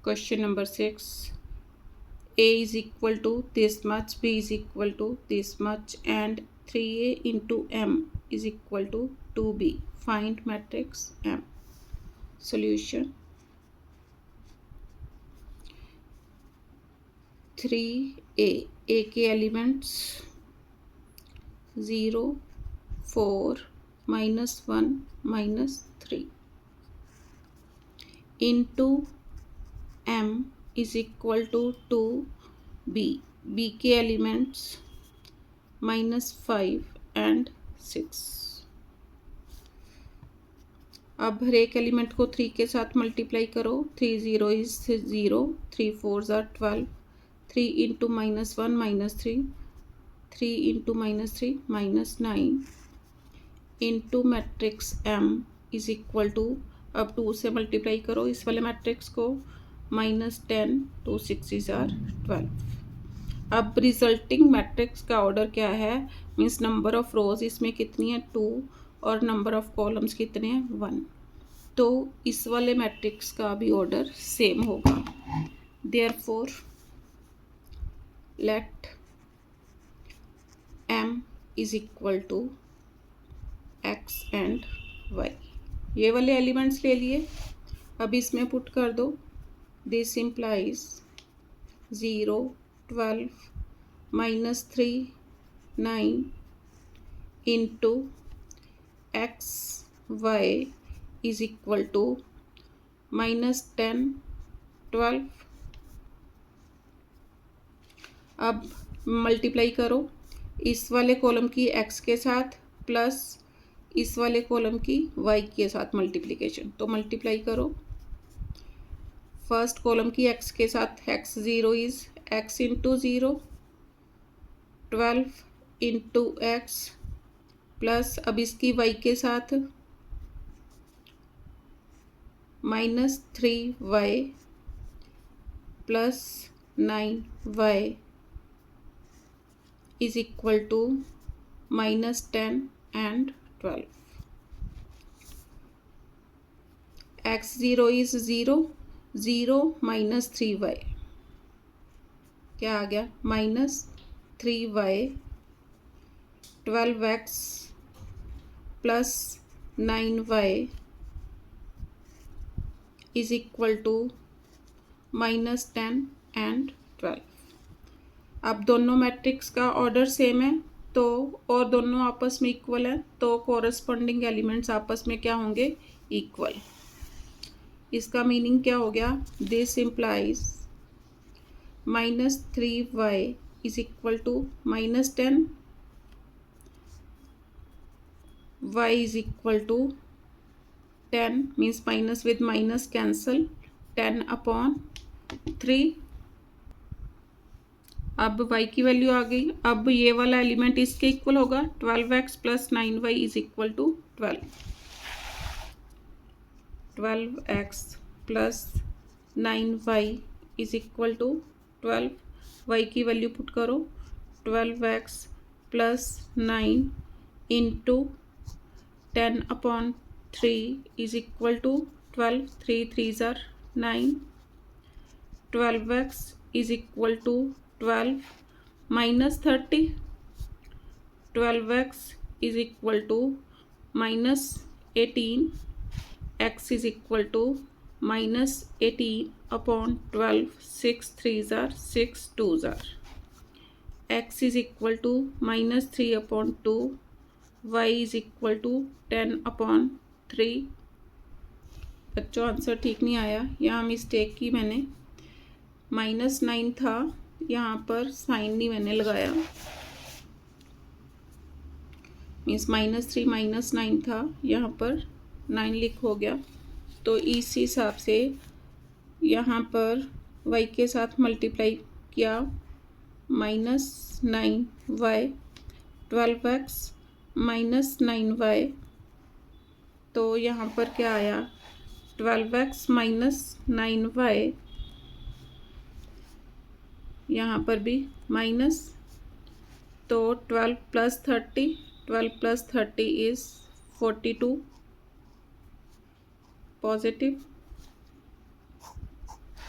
Question number 6. A is equal to this much, B is equal to this much, and 3A into M is equal to 2B. Find matrix M. Solution. 3A. A के elements 0, 4, -1, -3 into M is equal to 2B. B के elements -5 and 6. अब हर एक element को 3 के साथ multiply करो. 3 0 is 0, 3 4s are 12, 3 into -1 -3, 3 into -3 -9 into matrix M is equal to, अब 2 से मल्टीप्लाई करो इस वाले मैट्रिक्स को, -10, 2 6s are 12. अब रिजल्टिंग मैट्रिक्स का ऑर्डर क्या है, मीन्स नंबर ऑफ रोज इसमें कितनी है 2 और नंबर ऑफ कॉलम्स कितने हैं 1. तो इस वाले मैट्रिक्स का भी ऑर्डर सेम होगा. Therefore let M is equal to X and Y. ये वाले एलिमेंट्स ले लिए, अब इसमें पुट कर दो. This implies 0, 12, -3, 9 into X Y is equal to -10, 12. अब मल्टीप्लाई करो इस वाले कॉलम की x के साथ प्लस इस वाले कॉलम की y के साथ मल्टीप्लिकेशन. तो मल्टीप्लाई करो. फर्स्ट कॉलम की x के साथ x 0 is x into 0, 12 into x plus अब इसकी y के साथ -3y plus 9y is equal to -10 and 12. x0 is 0, 0 -3y क्या आ गया, -3y, 12x plus 9y is equal to -10 and 12. अब दोनों मैट्रिक्स का ऑर्डर सेम है तो और दोनों आपस में इक्वल है तो कोरस्पॉन्डिंग एलिमेंट्स आपस में क्या होंगे, इक्वल. इसका मीनिंग क्या हो गया, this implies -3y is equal to -10, y is equal to 10, means minus with minus cancel, 10/3. अब y की वैल्यू आ गई. अब ये वाला एलिमेंट इसके इक्वल होगा, 12x plus 9y is equal to 12. 12x plus 9y is equal to 12. y की value put करो, 12x प्लस 9 into 10/3 is equal to 12. 3 3s are 9. 12x is equal to 12 -30. 12x is equal to -18. x is equal to -18/12. 6 3s are 6 2s are. x is equal to -3/2. y is equal to 10/3. बच्चों answer ठीक नहीं आया, यहाँ mistake की मैंने. -9 था, यहाँ पर साइन नहीं मैंने लगाया, मीन्स -3 -9 था, यहाँ पर 9 लिख हो गया. तो इसी हिसाब से यहाँ पर y के साथ मल्टीप्लाई किया, -9y, 12x -9y, तो यहाँ पर क्या आया, 12x -9y, यहाँ पर भी माइनस, तो 12 प्लस 30, 12 प्लस 30 इज 42 पॉजिटिव.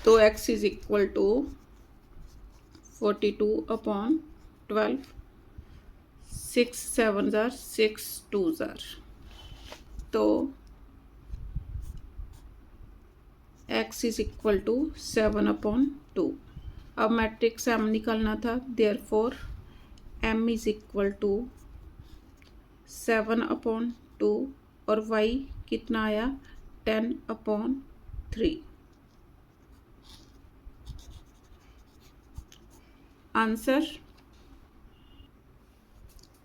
तो x इज इक्वल टू 42/12, 6 7 जार 6 2 जार, तो x इज इक्वल टू 7/2। अब मैट्रिक्स m निकालना था, therefore m is equal to 7/2 और y कितना आया 10/3। Answer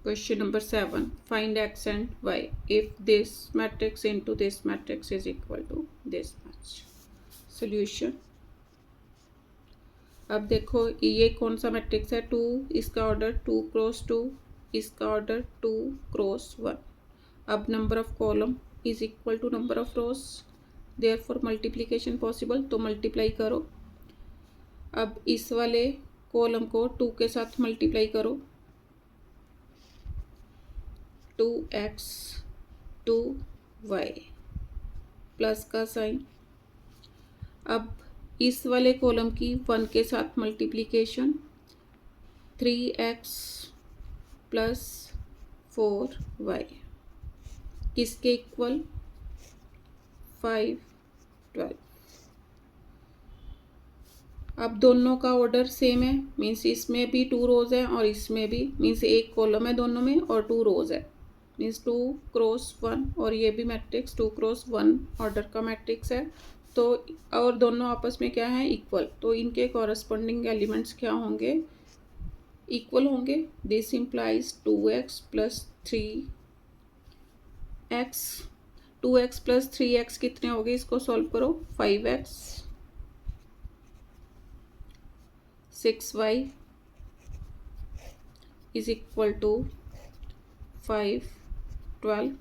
question number 7, find x and y if this matrix into this matrix is equal to this much. Solution, अब देखो ये कौन सा मैट्रिक्स है, 2, इसका ऑर्डर 2 क्रॉस 2, इसका ऑर्डर 2 क्रॉस 1। अब number of column is equal to number of rows, therefore multiplication possible, तो मल्टीप्लाई करो। अब इस वाले कॉलम को 2 के साथ मल्टीप्लाई करो, 2x 2y प्लस का साइन। अब इस वाले कॉलम की 1 के साथ मल्टीप्लिकेशन, 3x प्लस 4y किसके इक्वल 5 12। अब दोनों का ऑर्डर सेम है, मीन्स इसमें भी 2 रोज है और इसमें भी, मीन्स एक कॉलम है दोनों में और 2 रोज है, मीन्स 2 क्रॉस 1, और ये भी मैट्रिक्स 2 क्रॉस 1 ऑर्डर का मैट्रिक्स है। तो और दोनों आपस में क्या है इक्वल, तो इनके कॉरस्पॉन्डिंग एलिमेंट्स क्या होंगे इक्वल होंगे। This implies 2x plus 3x, 2x plus 3x कितने हो गए, इसको सॉल्व करो, 5x 6y is equal to 5 12।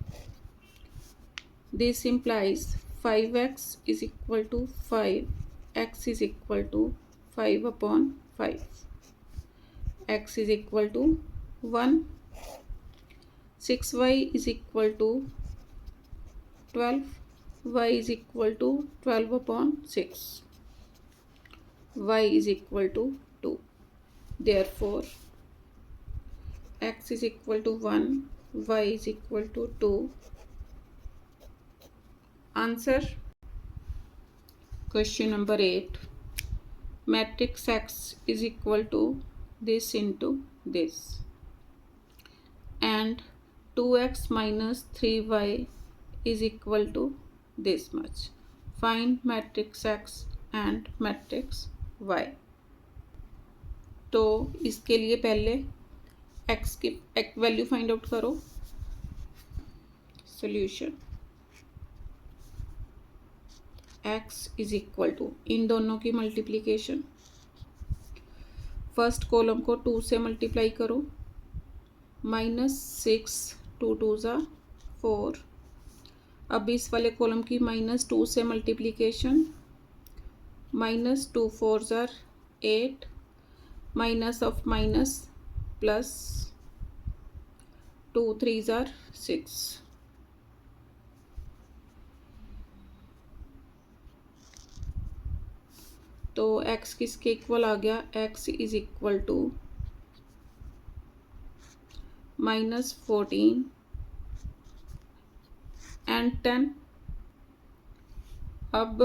This implies 5x is equal to 5, x is equal to 5/5, x is equal to 1, 6y is equal to 12, y is equal to 12/6, y is equal to 2, therefore x is equal to 1, y is equal to 2। Answer question number 8, matrix x is equal to this into this and 2x minus 3y is equal to this much, find matrix x and matrix y। तो इसके लिए पहले x की value find out करो। Solution, x is equal to इन दोनों की multiplication, first column को 2 से मल्टीप्लाई करो, -6 2 2 ज़ा 4। अब इस वाले कॉलम की -2 से मल्टीप्लिकेशन, -2 4 ज़ा 8, माइनस ऑफ माइनस प्लस 2 3 ज़ा 6। तो x किसके इक्वल आ गया, x is equal to -14 and 10। अब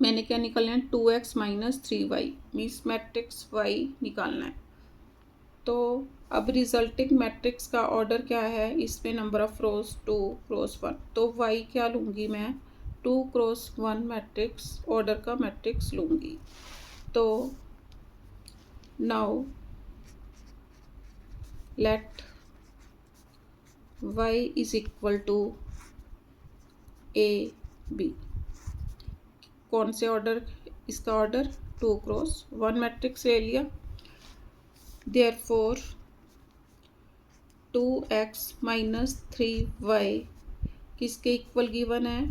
मैंने क्या निकालना है, 2x minus 3y, means matrix y निकालना है। तो अब रिजल्टिंग मैट्रिक्स का ऑर्डर क्या है, इसमें नंबर ऑफ रोज 2 क्रॉस 1, तो y क्या लूँगी मैं 2 क्रॉस 1 मैट्रिक्स ऑर्डर का मैट्रिक्स लूँगी। तो now let y is equal to a b, कौन से ऑर्डर, इसका ऑर्डर 2 क्रॉस 1 मैट्रिक्स ले लिया, देयरफॉर 2x माइनस 3y किसके इक्वल गिवन है,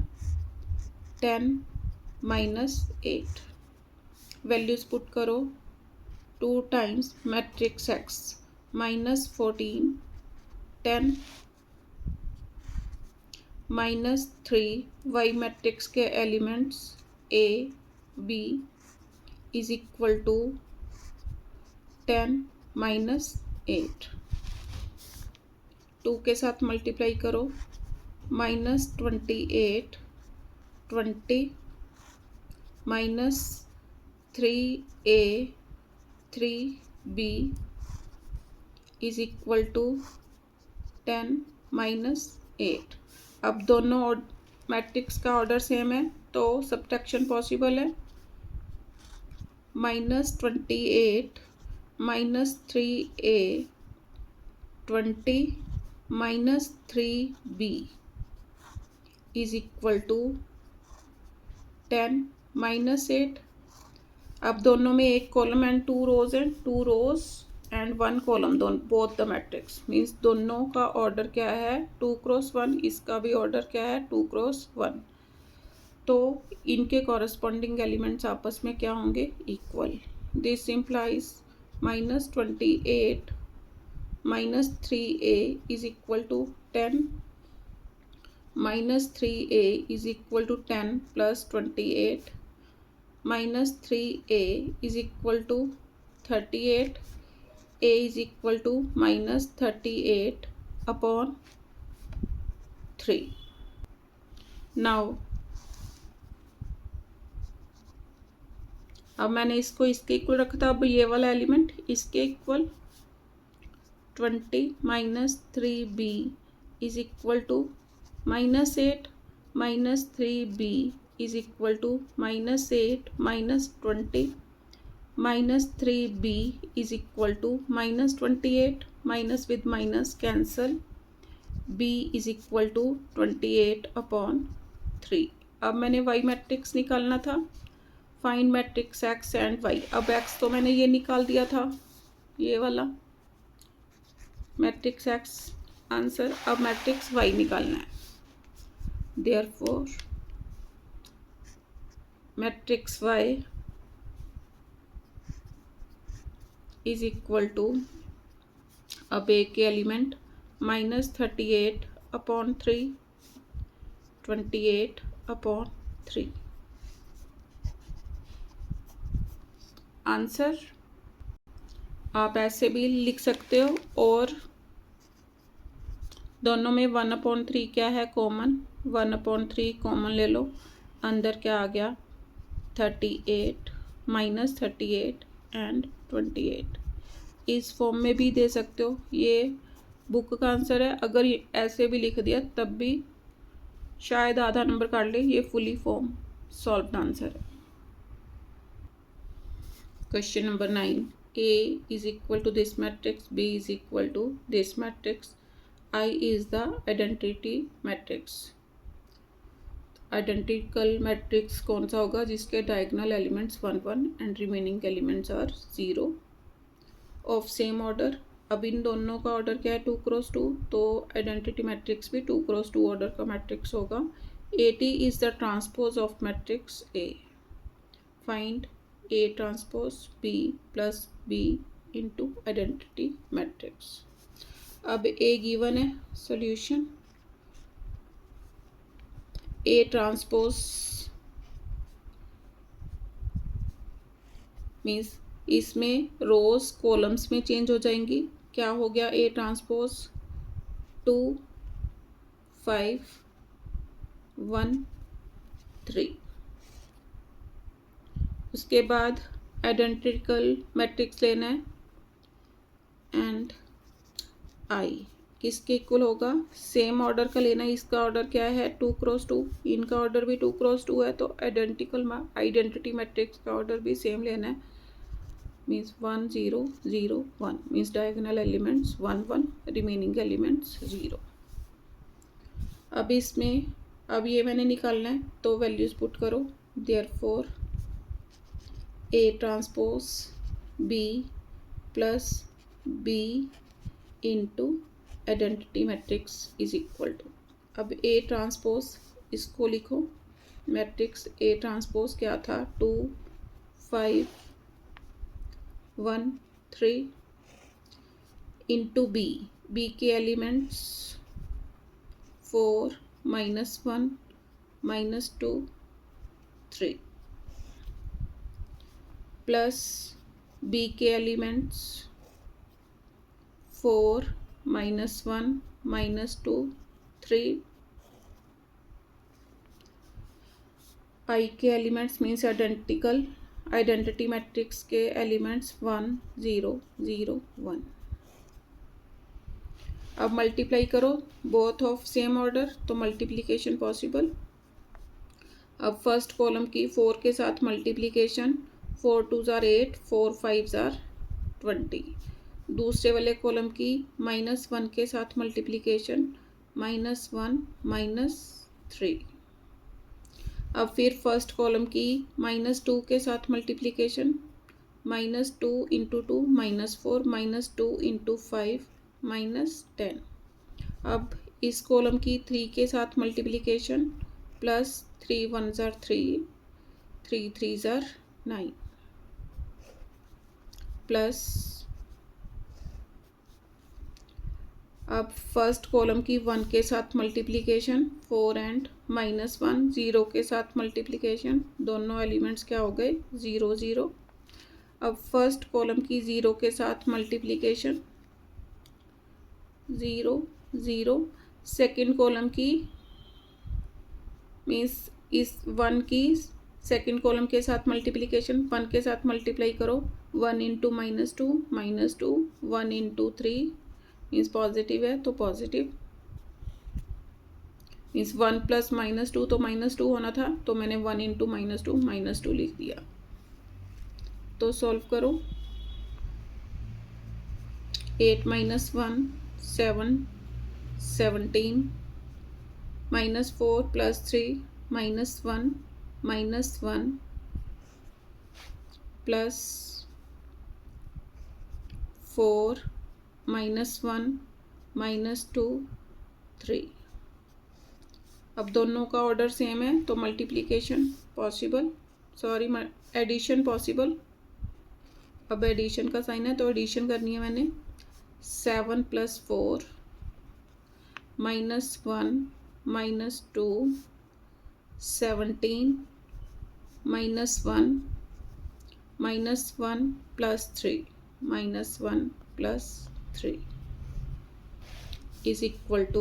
10 माइनस 8। वैल्यूज पुट करो, 2 times matrix x -14 10 -3 y matrix के elements a b is equal to 10 minus 8। 2 के साथ मल्टीप्लाई करो, -28 20 minus 3a 3b is equal to 10 minus 8। अब दोनों मैट्रिक्स का ऑर्डर सेम है तो सब्ट्रैक्शन पॉसिबल है। -28 minus 3a 20 minus 3b is equal to 10 minus 8। अब दोनों में एक कॉलम एंड 2 रोज हैं, 2 रोज एंड 1 कॉलम, दोनों बोथ द मैट्रिक्स मीन्स दोनों का ऑर्डर क्या है 2 क्रॉस 1, इसका भी ऑर्डर क्या है 2 क्रॉस 1। तो इनके कॉरस्पॉन्डिंग एलिमेंट्स आपस में क्या होंगे, equal. This implies -28 minus 3a is equal to 10 minus 3a is equal to 10 plus 28 minus 3a is equal to 38, a is equal to minus 38 upon 3। Now अब मैंने इसको इसके इक्वल रखा था, अब ये वाला एलिमेंट इसके equal 20 minus 3b is equal to -8 minus 3b is equal to -8 minus 20 minus 3b is equal to -28 minus with minus cancel, b is equal to 28 upon 3। अब मैंने y मैट्रिक्स निकालना था, find matrix x and y। अब x तो मैंने ये निकाल दिया था, ये वाला मैट्रिक्स x आंसर। अब मैट्रिक्स y निकालना है, therefore matrix y is equal to, अब a के एलिमेंट -38 अपॉन 3 28 अपॉन 3 आंसर। आप ऐसे भी लिख सकते हो, और दोनों में 1/3 क्या है कॉमन, 1/3 कॉमन ले लो, अंदर क्या आ गया 38 माइनस 38 एंड 28। इस फॉर्म में भी दे सकते हो, ये बुक का आंसर है। अगर ये ऐसे भी लिख दिया तब भी शायद आधा नंबर काट ले, ये फुली फॉर्म सॉल्व्ड आंसर है। Question number 9, A is equal to this matrix, B is equal to this matrix, I is the identity matrix। Identical matrix कौन सा होगा, जिसके diagonal elements 1 1 and remaining elements are 0 of same order. अब इन दोनों का order क्या है 2 क्रॉस 2, तो आइडेंटिटी मैट्रिक्स भी 2 क्रॉस 2 ऑर्डर का मैट्रिक्स होगा। AT is the transpose of matrix A। Find A transpose B plus B into identity matrix. अब A गिवन है, सॉल्यूशन A ट्रांसपोज मीन्स इसमें रोज कॉलम्स में चेंज हो जाएंगी। क्या हो गया A ट्रांसपोज 2 5 1 3। उसके बाद आइडेंटिकल मैट्रिक्स लेना है एंड I किसके इक्वल होगा, सेम ऑर्डर का लेना है। इसका ऑर्डर क्या है 2 क्रॉस 2, इनका ऑर्डर भी 2 क्रॉस 2 है, तो आइडेंटिटी मैट्रिक्स का ऑर्डर भी सेम लेना है। Means 1 0 0 1 means diagonal elements 1 1 remaining elements 0। अब इसमें अब ये मैंने निकालना है, तो वैल्यूज पुट करो, therefore A transpose B plus B into identity matrix is equal to, अब A ट्रांसपोज इसको लिखो, मैट्रिक्स A ट्रांसपोज क्या था 2 5 1 3 इंटू B के एलिमेंट्स 4 -1 -2 3। प्लस बी के एलिमेंट्स 4 -1 -2 3, आई के एलिमेंट्स मीन्स आइडेंटिटी मैट्रिक्स के एलिमेंट्स 1 0 0 1। अब मल्टीप्लाई करो बोथ ऑफ सेम ऑर्डर, तो मल्टीप्लिकेशन पॉसिबल। अब फर्स्ट कॉलम की 4 के साथ मल्टीप्लिकेशन, 4 2 ज़ार 8, 4 5 ज़ार 20। दूसरे वाले कॉलम की -1 के साथ मल्टीप्लिकेशन, -1 -3। अब फिर फर्स्ट कॉलम की -2 के साथ मल्टीप्लिकेशन, -2 × 2 -4, -2 × 5 -10। अब इस कॉलम की 3 के साथ मल्टीप्लिकेशन, प्लस 3 1 ज़ार 3, 3 3 ज़ार 9, प्लस अब फर्स्ट कॉलम की 1 के साथ मल्टीप्लिकेशन, 4 एंड -1, 0 के साथ मल्टीप्लिकेशन, दोनों एलिमेंट्स क्या हो गए 0 0। अब फर्स्ट कॉलम की 0 के साथ मल्टीप्लिकेशन 0 0। सेकंड कॉलम की मीन्स इस 1 की सेकंड कॉलम के साथ मल्टीप्लिकेशन, 1 के साथ मल्टीप्लाई करो, 1 × -2 -2, 1 × 3 मीन्स पॉजिटिव है तो पॉजिटिव, मीन्स 1 + -2 तो -2 होना था, तो मैंने 1 × -2 लिख दिया। तो सॉल्व करो, 8 - 1 7 17, -4 + 3 -1 -1 प्लस 4 -1 -2 3। अब दोनों का ऑर्डर सेम है तो multiplication possible, sorry addition possible. अब एडिशन का साइन है तो एडिशन करनी है मैंने, 7 + 4 -1 -2 17 -1 -1 + 3 -1 + 3 is equal to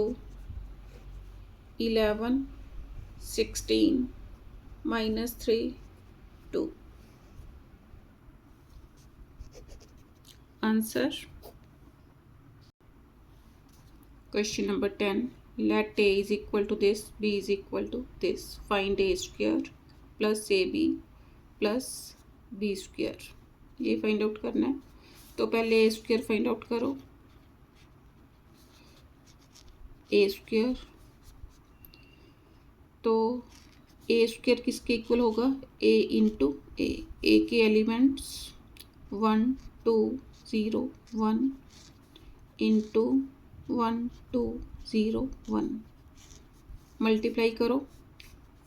11 16 -3 2। Answer question number 10, let a is equal to this, b is equal to this, find a square plus ab plus b square। ये find out करना है, तो पहले ए स्क्वायर फाइंड आउट करो। ए square, तो ए square किसके equal होगा, ए × ए के एलिमेंट्स 1 2 0 1 × 1 2 0 1। मल्टीप्लाई करो,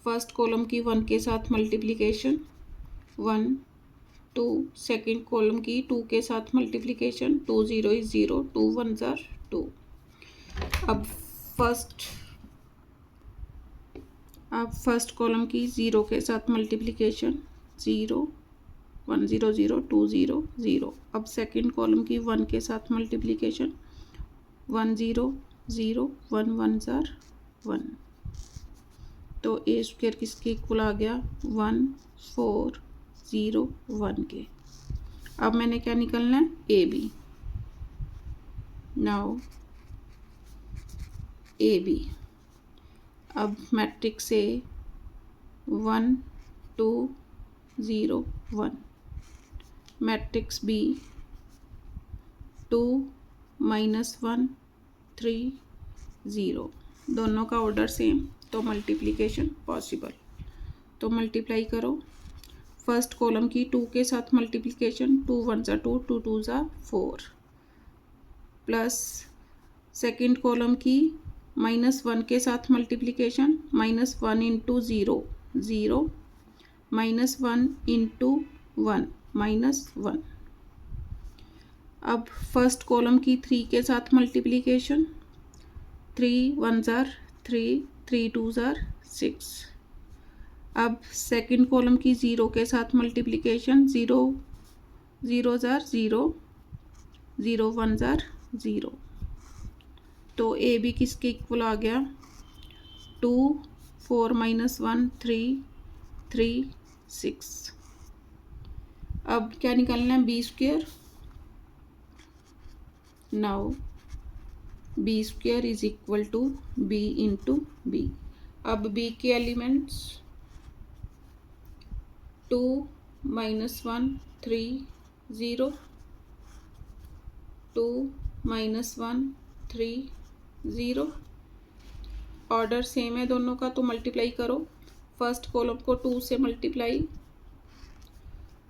फर्स्ट कॉलम की 1 के साथ मल्टीप्लिकेशन 1 2, सेकेंड कॉलम की 2 के साथ मल्टीप्लिकेशन, 2 0 is 0, 2 1 ज़ार 2। अब फर्स्ट कॉलम की 0 के साथ मल्टीप्लिकेशन, 0 1 0 0 2 0 0। अब सेकेंड कॉलम की 1 के साथ मल्टीप्लिकेशन, 1 0 0 1 1 ज़ार 1। तो ए स्क्वायर किसके इक्वल आ गया, 1 4 0 1 के। अब मैंने क्या निकलना है, A B. Now A B, अब मैट्रिक्स ए 1 2 0 1, मैट्रिक्स बी 2 -1 3 0, दोनों का ऑर्डर सेम तो मल्टीप्लिकेशन पॉसिबल। तो मल्टीप्लाई करो, फर्स्ट कॉलम की 2 के साथ मल्टीप्लिकेशन, 2 1 ज़ार 2, 2 2 ज़ार 4, प्लस सेकेंड कॉलम की -1 के साथ मल्टीप्लिकेशन, -1 × 0 0 -1 × 1 -1। अब फर्स्ट कॉलम की 3 के साथ मल्टीप्लिकेशन, 3 1 ज़ार 3, 3 2 ज़ार 6। अब सेकंड कॉलम की 0 के साथ मल्टीप्लिकेशन, 0 0 ज़ार 0, 0 1 ज़ार 0, तो ए बी किसके इक्वल आ गया, 2 4 - 1 3 3 6। अब क्या निकालना है, B square. Now B square is equal to B into B. अब बी के एलिमेंट्स 2 - 1 3 0, 2 - 1 3 0। ऑर्डर सेम है दोनों का, तो मल्टीप्लाई करो। फर्स्ट कॉलम को 2 से मल्टीप्लाई,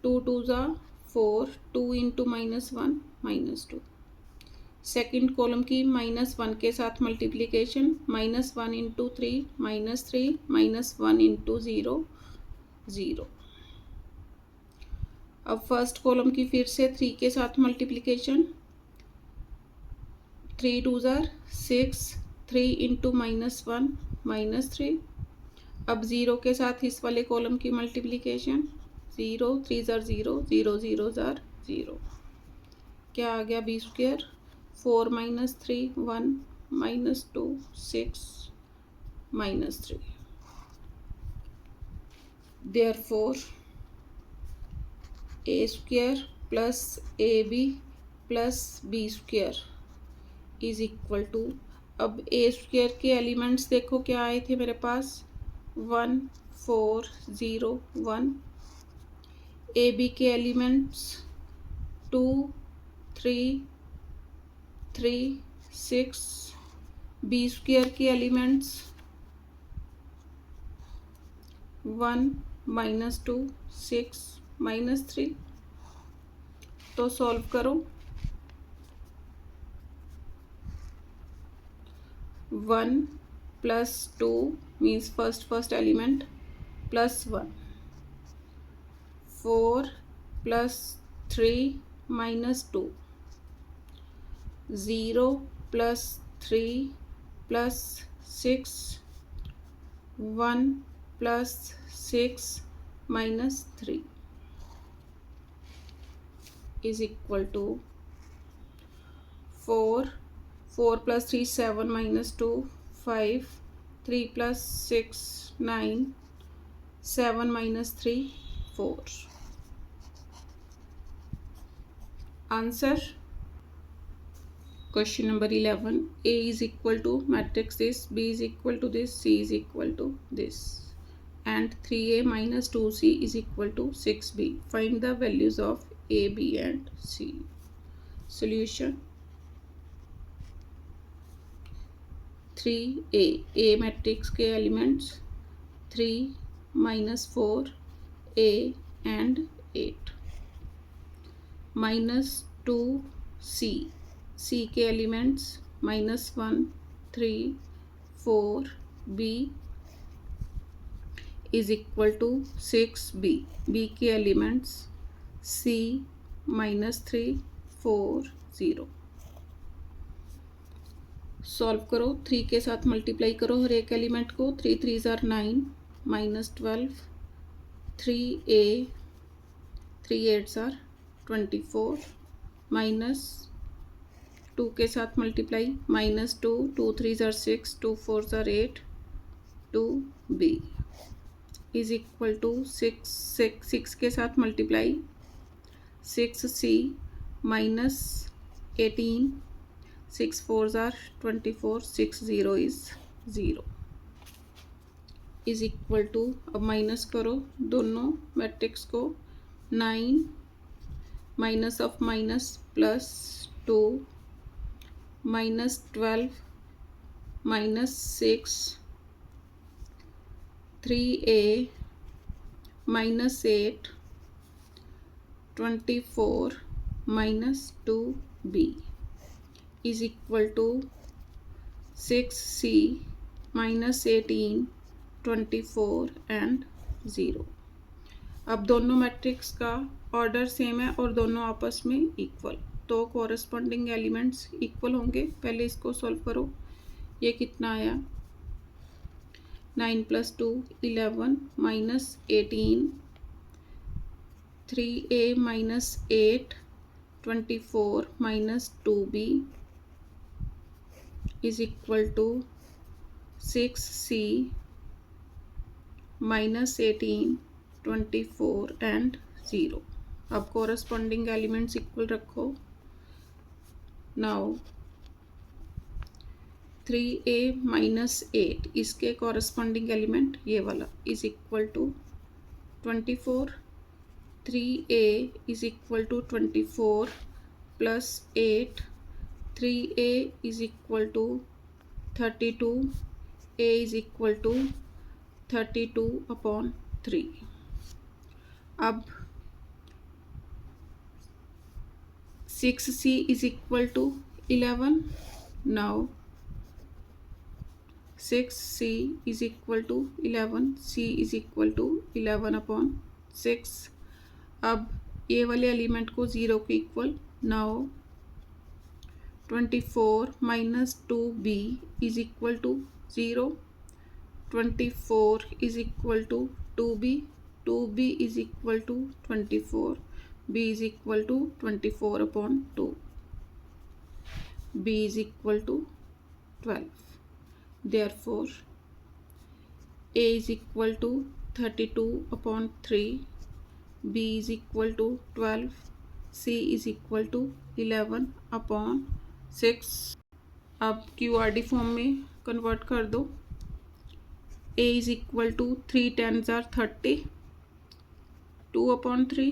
2 2 ज़ा 4, 2 इंटू -1 -2। सेकेंड कॉलम की -1 के साथ मल्टीप्लिकेशन, -1 इंटू 3 -3 -1 इंटू 0 0। अब फर्स्ट कॉलम की फिर से 3 के साथ मल्टीप्लिकेशन, 3 2 ज़ार 6, 3 इंटू -1 -3। अब 0 के साथ इस वाले कॉलम की मल्टीप्लिकेशन, 0 3 ज़ार 0, 0 0 ज़ार 0। क्या आ गया, B square 4 - 3 1 -2 6 -3। Therefore A square plus A B plus B square is equal to, अब ए स्क्वायर के एलिमेंट्स देखो क्या आए थे मेरे पास, 1 4 0 1। ए बी के एलिमेंट्स 2 3 3 6। बी स्क्वायर के एलिमेंट्स 1 -2 6 -3। तो सॉल्व करो, 1 + 2 means first element +1, 4 + 3 -2, 0 + 3 + 6, 1 + 6 -3 is equal to 4 4 + 3 7 -2 5, 3 + 6 9, 7 -3 4। Answer question number 11, A is equal to matrix this, B is equal to this, C is equal to this, and 3A - 2C is equal to 6B. Find the values of A, B and C. Solution 3A, A matrix के elements 3 - 4 A and 8, -2C, C के elements -1 3 4 B is equal to 6B, B के elements C -3 4 0। Solve करो, 3 के साथ multiply करो हर एक element को, 3 3 ज़ार 9 -12, 3A 3 8 ज़ार 24, -2 के साथ मल्टीप्लाई, -2 2 3 ज़ार 6, 2 4 ज़ार 8, 2B इज इक्वल टू 6 के साथ मल्टीप्लाई, 6C -18, 6 4 ज़ार 24, 6 0 इज 0 इज इक्वल टू, अब माइनस करो दोनों मैट्रिक्स को, 9 minus of minus +2 -12 -6, 3A -8, 24 -2B is equal to 6C -18, 24 and 0। अब दोनों मैट्रिक्स का ऑर्डर सेम है और दोनों आपस में इक्वल, तो कॉरस्पॉन्डिंग एलिमेंट्स इक्वल होंगे। पहले इसको सॉल्व करो, ये कितना आया, 9 plus 2 11 minus 18 3a minus 8 24 minus 2b is equal to 6c minus 18 24 and 0. अब corresponding elements equal रखो. Now 3a minus 8 इसके corresponding element ये वाला is equal to 24. 3a is equal to 24 plus 8. 3a is equal to 32. a is equal to 32 upon 3. अब 6c is equal to 11. Now 6c is equal to 11. c is equal to 11 upon 6. अब ये वाले element को 0 के equal. Now 24 minus 2b is equal to 0. 24 is equal to 2b. 2b is equal to 24. b is equal to 24 upon 2. b is equal to 12. Therefore, a is equal to 32 upon 3. b is equal to 12. c is equal to 11 upon 6. अब QRD form में convert कर दो. a is equal to 3 10s are 30. 2 upon 3.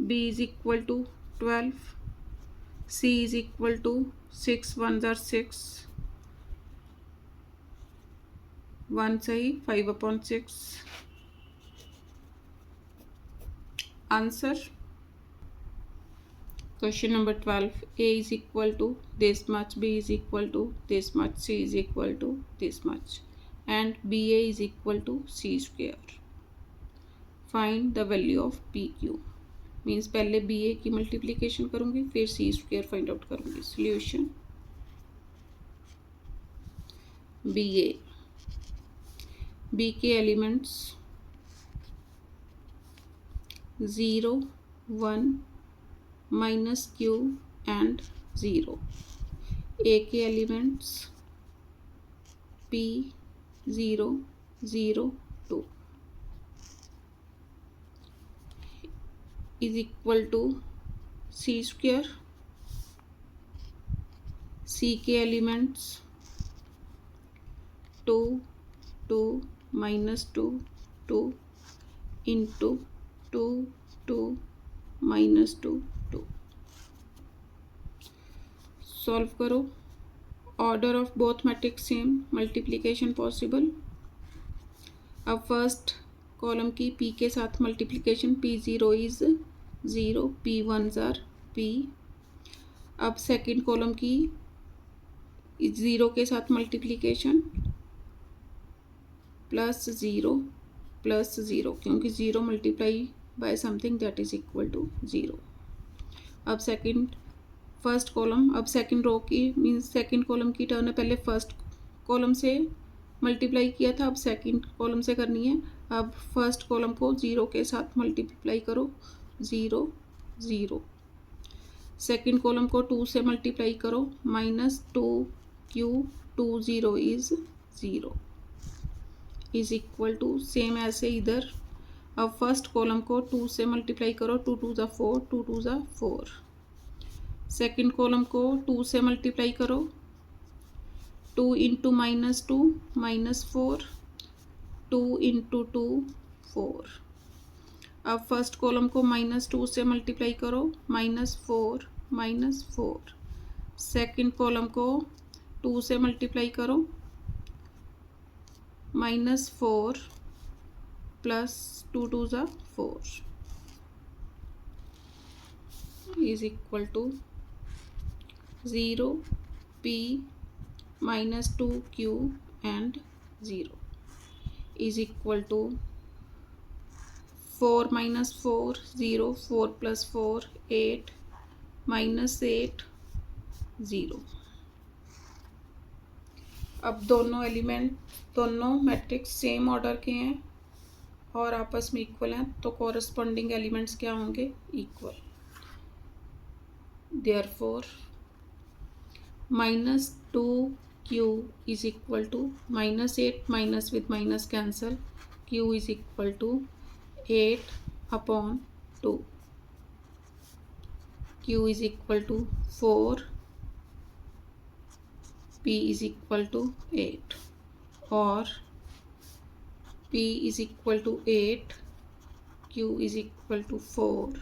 b is equal to 12. c is equal to 6 1s are 6. 1 सही 5 upon 6. Answer. Question number 12. A is equal to this much, b is equal to this much, c is equal to this much, and ba is equal to c square. Find the value of pq. Means पहले ba की multiplication करूँगी फिर c square find out करूँगी. Solution. b के elements 0 1 minus q and 0. a के elements p 0 0 2 is equal to c square. c के elements 2 2 minus 2 2 into 2 2 minus 2 2. Solve करो. Order of both matrix same. Multiplication possible. अब first column की p के साथ multiplication. p0 is 0. p1s are p. अब second column की 0 के साथ मल्टीप्लिकेशन प्लस 0 प्लस 0 क्योंकि 0 multiply by something that is equal to 0. अब फर्स्ट कॉलम. अब सेकंड रो की मीन्स सेकंड कॉलम की टर्न है. पहले फर्स्ट कॉलम से मल्टीप्लाई किया था, अब सेकंड कॉलम से करनी है. अब फर्स्ट कॉलम को 0 के साथ मल्टीप्लाई करो. 0 0. सेकंड कॉलम को 2 से मल्टीप्लाई करो. -2q 2 0 is 0 is equal to same ऐसे इधर. अब फर्स्ट कॉलम को 2 से मल्टीप्लाई करो. 2 2 ज़ा 4 2 2 ज़ा 4. सेकेंड कॉलम को 2 से मल्टीप्लाई करो. 2 इंटू -2 -4. 2 इंटू 2 4. अब फर्स्ट कॉलम को -2 से मल्टीप्लाई करो. -4 -4. सेकेंड कॉलम को 2 से मल्टीप्लाई करो. -4 प्लस 2 2 ज़ा 4 is equal to 0 p -2q and 0 is equal to 4 minus 4 0. 4 plus 4 8 minus 8 0. अब दोनों मैट्रिक्स सेम ऑर्डर के हैं और आपस में इक्वल हैं, तो कॉरस्पॉन्डिंग एलिमेंट्स क्या होंगे? Equal. Therefore -2q is equal to -8 minus with minus cancel, q is equal to 8/2, q is equal to 4, p is equal to 8 और p is equal to 8, q is equal to 4।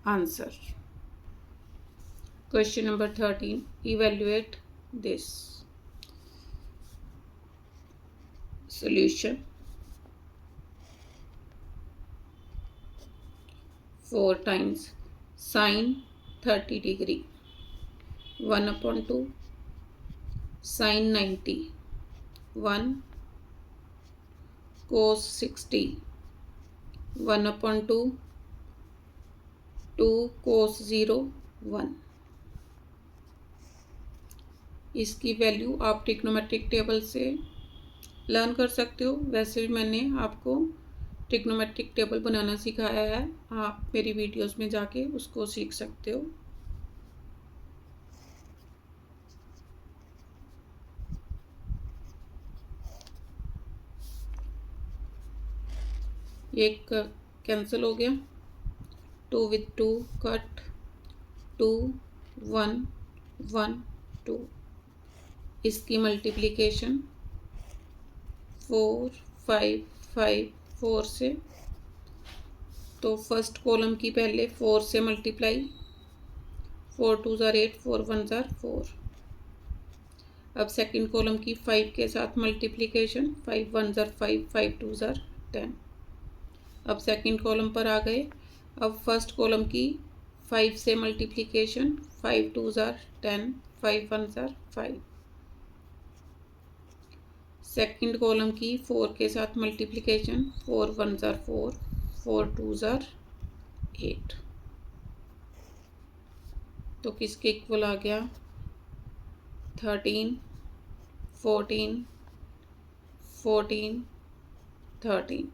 Answer. Question number 13. Evaluate this. Solution. 4 times sine 30 degree. 1/2 sine 90. 1 cos 60. 1/2 2 cos 0 1। इसकी value आप trigonometric table से learn कर सकते हो। वैसे भी मैंने आपको ट्रिग्नोमेट्रिक टेबल बनाना सिखाया है, आप मेरी वीडियोस में जाके उसको सीख सकते हो। एक कैंसिल हो गया, 2 with 2 कट, 2 1 1 2। इसकी मल्टीप्लिकेशन 4 5 5 4 से, तो फर्स्ट कॉलम की पहले 4 से मल्टीप्लाई, 4 2 ज़ार 8, 4 1 ज़ार 4। अब सेकंड कॉलम की 5 के साथ मल्टीप्लिकेशन, 5 1 ज़ार 5, 5 2 ज़ार 10। अब सेकंड कॉलम पर आ गए। अब फर्स्ट कॉलम की 5 से मल्टीप्लिकेशन, 5 2 ज़ार 10, 5 1 ज़ार 5। सेकंड कॉलम की 4 के साथ मल्टीप्लिकेशन, 4 1 ज़ार 4, 4 2 ज़ार 8। तो किसके इक्वल आ गया? 13 14 14 13।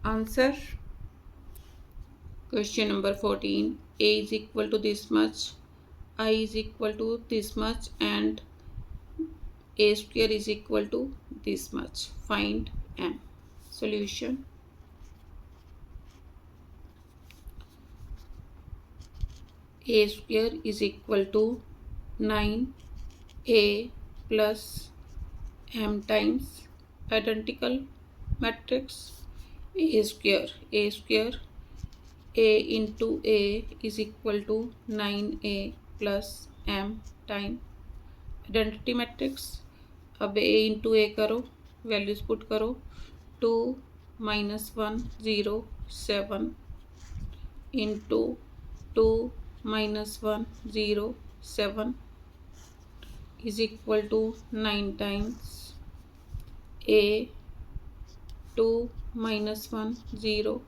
Answer. Question number 14. A is equal to this much, I is equal to this much and A square is equal to this much. Find M. Solution. A square is equal to 9A plus M times identical matrix A square A into A is equal to 9A plus M time identity matrix. अब A into A करो, values put करो, 2 -1 0 7 into 2 -1 0 7 is equal to 9 times A 2 -1 0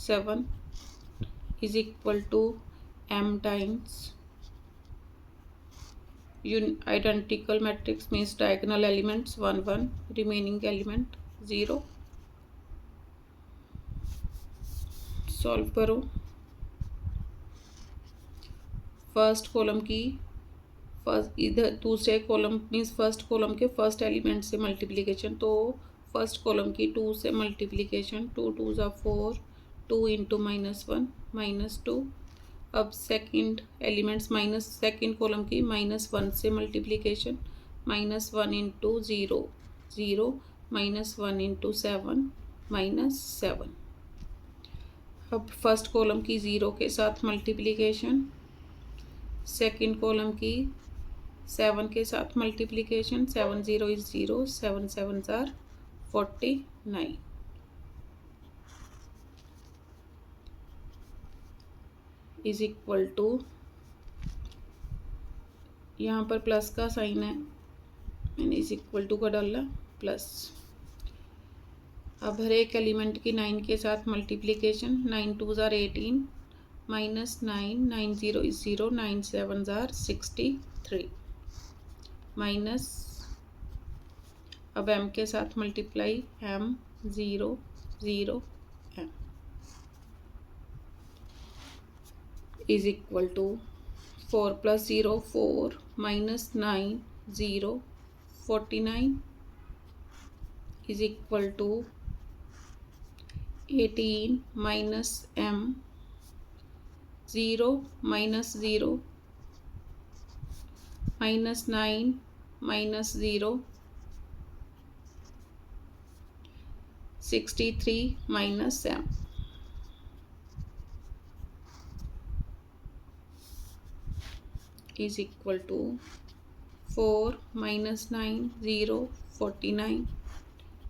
7 is equal to M times identical matrix means diagonal elements 1 1, remaining element 0। Solve करो। First column की इधर दूसरे column means first column के first element से multiplication, तो first column की 2 से मल्टीप्लिकेशन, 2 2 ज़ा 4, 2 इंटू -1 -2। अब second elements minus second column की -1 से मल्टीप्लिकेशन, -1 इंटू 0 0, -1 इंटू 7 -7। अब फर्स्ट कॉलम की 0 के साथ मल्टीप्लिकेशन, सेकंड कॉलम की 7 के साथ मल्टीप्लिकेशन, 7 0 इज 0, 7 7 ज़ार 49 इज इक्वल टू, यहाँ पर प्लस का साइन है, मैंने इज इक्वल टू का डाला प्लस। अब हर एक एलिमेंट की 9 के साथ मल्टीप्लिकेशन, 9 2 ज़ार 18, minus 9, 9 0 is 0, 9 7s are 63 minus, अब m के साथ multiply, m 0 0 m is equal to 4 plus 0 4 minus 9 0 49 is equal to 18 minus m 0 minus 0 minus 9 minus 0 63 minus m is equal to 4 minus 9 0 49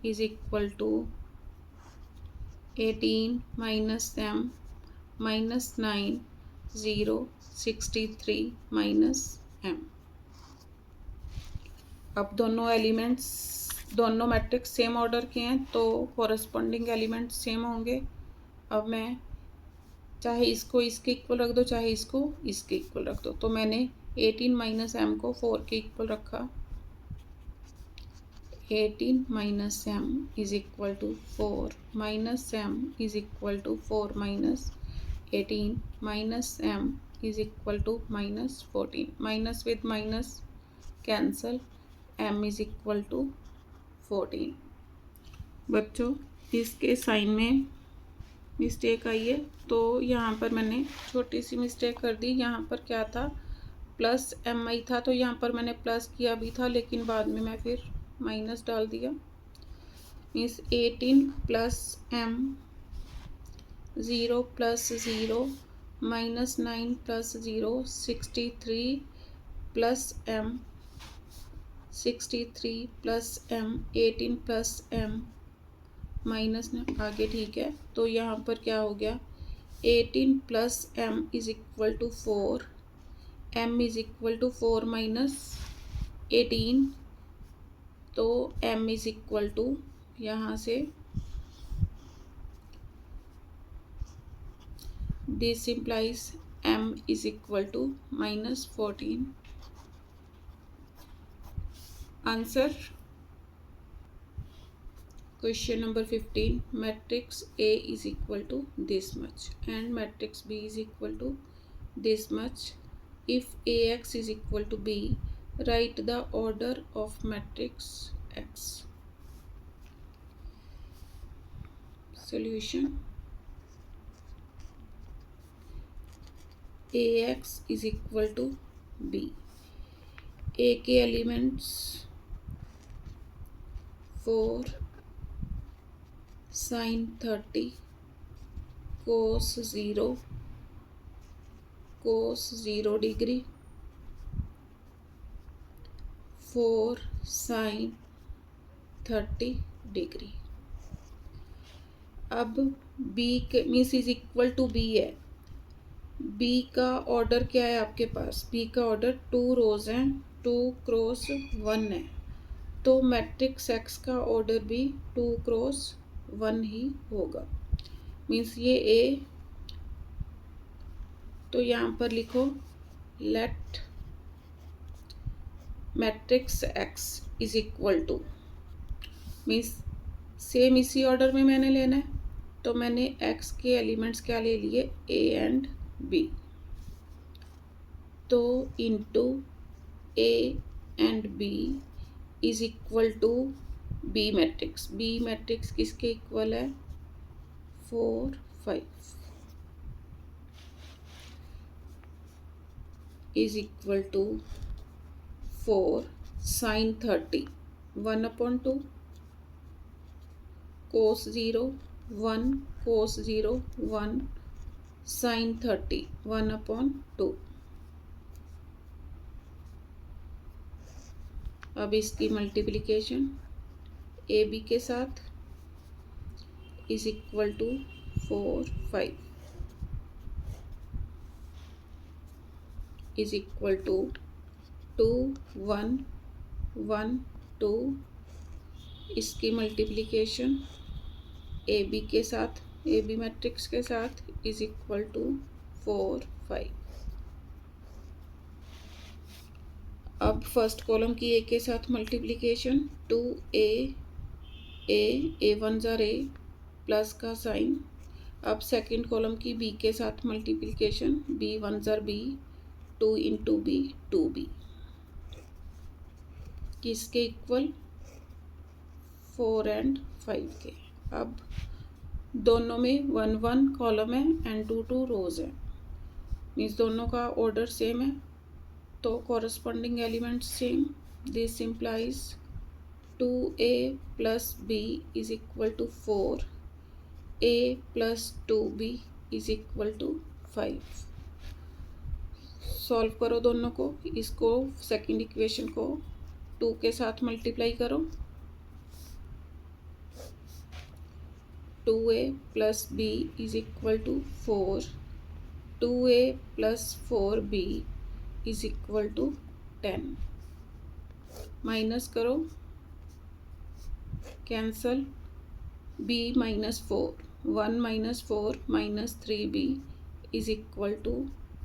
is equal to 18 minus m minus 9 0 63 minus m। अब दोनों matrix same order के हैं तो corresponding elements same होंगे। अब मैं चाहे इसको इसके इक्वल रख दो, चाहे इसको इसके इक्वल रख दो, तो मैंने 18 माइनस एम को 4 के इक्वल रखा। 18 minus M is equal to 4 minus M is equal to 4 minus 18 minus M is equal to minus 14। Minus with minus cancel, M is equal to 14। बच्चों इसके साइन में मिस्टेक आई है, तो यहाँ पर मैंने छोटी सी मिस्टेक कर दी। यहाँ पर क्या था, प्लस एम आई था, तो यहाँ पर मैंने प्लस किया भी था, लेकिन बाद में मैं फिर माइनस डाल दिया। Means 18 plus M 0 plus 0 minus 9 plus 0 63 plus M 63 plus M 18 plus M minus आगे, ठीक है। तो यहाँ पर क्या हो गया, 18 plus m is equal to 4, m is equal to 4 minus 18, तो m इज इक्वल टू यहाँ से this implies m is equal to minus 14। Answer Question number 15, matrix A is equal to this much and matrix B is equal to this much. If AX is equal to B, write the order of matrix X. Solution, AX is equal to B. A के एलिमेंट्स 4 sin 30 cos 0 degree 4 sin 30 degree. अब B के means is equal to B है। B का order क्या है आपके पास, B का ऑर्डर 2 रोज हैं, 2 क्रॉस 1 है, तो मैट्रिक्स X का ऑर्डर भी 2 क्रॉस 1 ही होगा। मीन्स ये A, तो यहाँ पर लिखो let matrix X is equal to, means same इसी ऑर्डर में मैंने लेना है, तो मैंने X के एलिमेंट्स क्या ले लिए, A एंड B, तो into A and B is equal to B matrix. B matrix किसके इक्वल है, 4 5 is equal to 4 sine 30 1/2 cos 0 1 cos 0 1 sine 30 1/2। अब इसकी मल्टीप्लिकेशन ए बी के साथ is equal to 4 5 is equal to 2 1 1 2। इसकी multiplication A B के साथ, A B matrix के साथ इज इक्वल टू 4 5। अब फर्स्ट कॉलम की ए के साथ मल्टीप्लिकेशन, 2a, ए वन ज़ार ए, प्लस का साइन। अब सेकंड कॉलम की बी के साथ मल्टीप्लिकेशन, बी वन ज़ार बी, 2 इंटू बी, 2b, किसके इक्वल, 4 एंड 5 के। अब दोनों में 1 1 कॉलम है एंड 2 2 रोज है, मीन्स दोनों का ऑर्डर सेम है, तो corresponding elements same. This implies 2a plus b is equal to 4, a plus 2b is equal to 5। सॉल्व करो दोनों को, इसको सेकंड इक्वेशन को 2 के साथ मल्टीप्लाई करो, 2a plus b is equal to 4, 2a plus 4b is equal to 10। Minus करो, cancel, b minus 4, 1 minus 4 minus 3b is equal to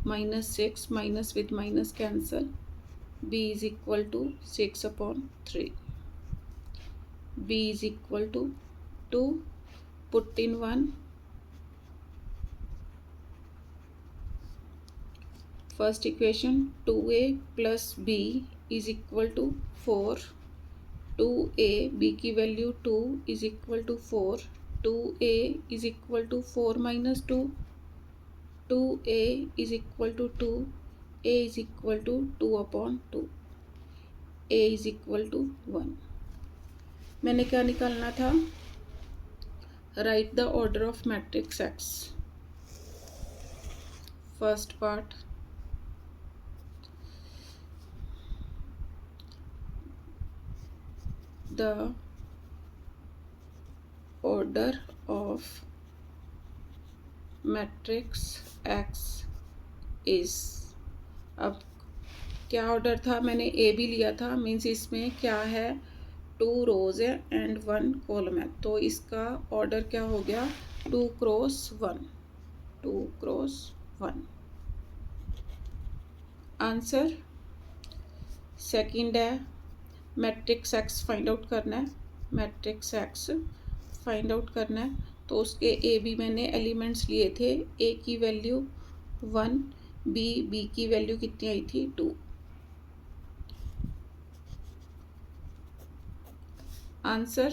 minus 6, minus with minus cancel, b is equal to 6/3, b is equal to 2, put in 1, first equation 2a plus b is equal to 4, 2a, b की value 2 is equal to 4, 2a is equal to 4 minus 2, 2a is equal to 2, a is equal to 2/2, a is equal to 1। मैंने क्या निकालना था, right the order of matrix x. First part, the order of matrix X is, अब क्या order था, मैंने ए भी लिया था, मीन्स इसमें क्या है, 2 रोज है एंड 1 कॉलम है, तो इसका ऑर्डर क्या हो गया, 2 क्रॉस 1, 2 क्रॉस 1। आंसर सेकंड है, मैट्रिक्स एक्स फाइंड आउट करना है, मैट्रिक्स एक्स फाइंड आउट करना है, तो उसके ए बी मैंने एलिमेंट्स लिए थे, ए की वैल्यू 1, बी की वैल्यू कितनी आई थी, 2। आंसर